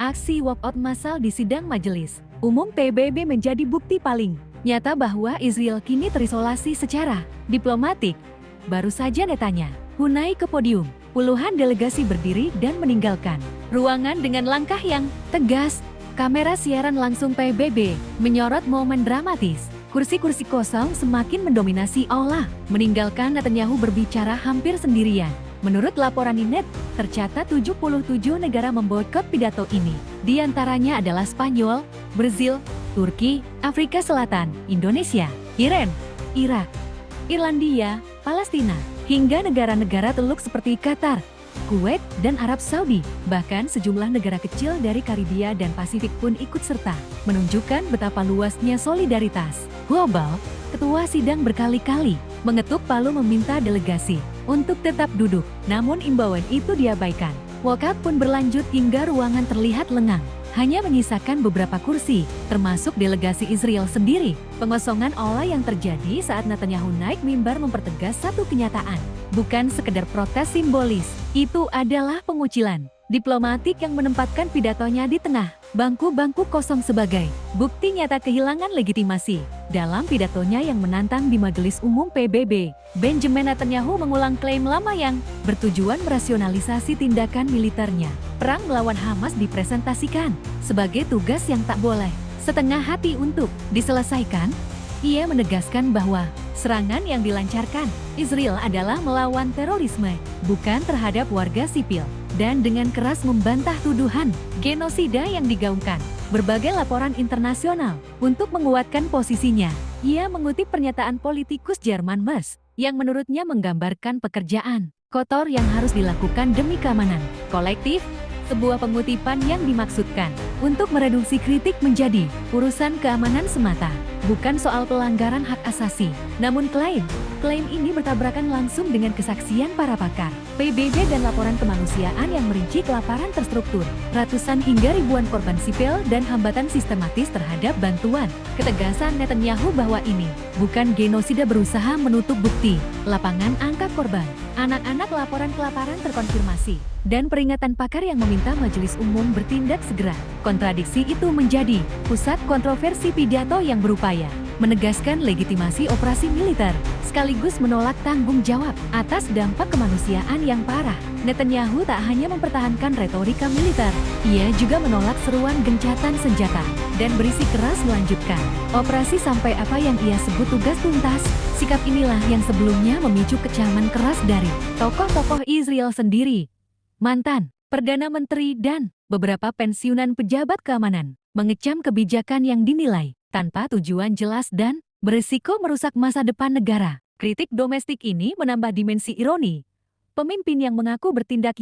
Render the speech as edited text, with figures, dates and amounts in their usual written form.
Aksi walkout massal di sidang majelis umum PBB menjadi bukti paling nyata bahwa Israel kini terisolasi secara diplomatik. Baru saja Netanyahu naik ke podium, puluhan delegasi berdiri dan meninggalkan ruangan dengan langkah yang tegas. Kamera siaran langsung PBB menyorot momen dramatis. Kursi-kursi kosong semakin mendominasi aula, meninggalkan Netanyahu berbicara hampir sendirian. Menurut laporan Inet, tercatat 77 negara memboikot pidato ini. Di antaranya adalah Spanyol, Brazil, Turki, Afrika Selatan, Indonesia, Iran, Irak, Irlandia, Palestina, hingga negara-negara Teluk seperti Qatar, Kuwait, dan Arab Saudi. Bahkan sejumlah negara kecil dari Karibia dan Pasifik pun ikut serta, menunjukkan betapa luasnya solidaritas global. Ketua sidang berkali-kali mengetuk palu meminta delegasi untuk tetap duduk, namun imbauan itu diabaikan. Walkout pun berlanjut hingga ruangan terlihat lengang. Hanya menyisakan beberapa kursi, termasuk delegasi Israel sendiri. Pengosongan aula yang terjadi saat Netanyahu naik mimbar mempertegas satu kenyataan. Bukan sekedar protes simbolis, itu adalah pengucilan diplomatik yang menempatkan pidatonya di tengah bangku-bangku kosong sebagai bukti nyata kehilangan legitimasi. Dalam pidatonya yang menantang di Majelis Umum PBB, Benjamin Netanyahu mengulang klaim lama yang bertujuan merasionalisasi tindakan militernya. Perang melawan Hamas dipresentasikan sebagai tugas yang tak boleh setengah hati untuk diselesaikan. Ia menegaskan bahwa serangan yang dilancarkan Israel adalah melawan terorisme, bukan terhadap warga sipil. Dan dengan keras membantah tuduhan genosida yang digaungkan berbagai laporan internasional. Untuk menguatkan posisinya, ia mengutip pernyataan politikus Jerman Merz, yang menurutnya menggambarkan pekerjaan kotor yang harus dilakukan demi keamanan kolektif. Sebuah pengutipan yang dimaksudkan untuk mereduksi kritik menjadi urusan keamanan semata, bukan soal pelanggaran hak asasi. Namun klaim ini bertabrakan langsung dengan kesaksian para pakar PBB dan laporan kemanusiaan yang merinci kelaparan terstruktur, ratusan hingga ribuan korban sipil dan hambatan sistematis terhadap bantuan. Ketegasan Netanyahu bahwa ini bukan genosida berusaha menutup bukti, lapangan angka korban, anak-anak laporan kelaparan terkonfirmasi, dan peringatan pakar yang meminta majelis umum bertindak segera. Kontradiksi itu menjadi pusat kontroversi pidato yang berupaya menegaskan legitimasi operasi militer, sekaligus menolak tanggung jawab atas dampak kemanusiaan yang parah. Netanyahu tak hanya mempertahankan retorika militer, ia juga menolak seruan gencatan senjata dan berisi keras melanjutkan operasi sampai apa yang ia sebut tugas tuntas. Sikap inilah yang sebelumnya memicu kecaman keras dari tokoh-tokoh Israel sendiri. Mantan Perdana Menteri dan beberapa pensiunan pejabat keamanan mengecam kebijakan yang dinilai tanpa tujuan jelas dan berisiko merusak masa depan negara. Kritik domestik ini menambah dimensi ironi. Pemimpin yang mengaku bertindak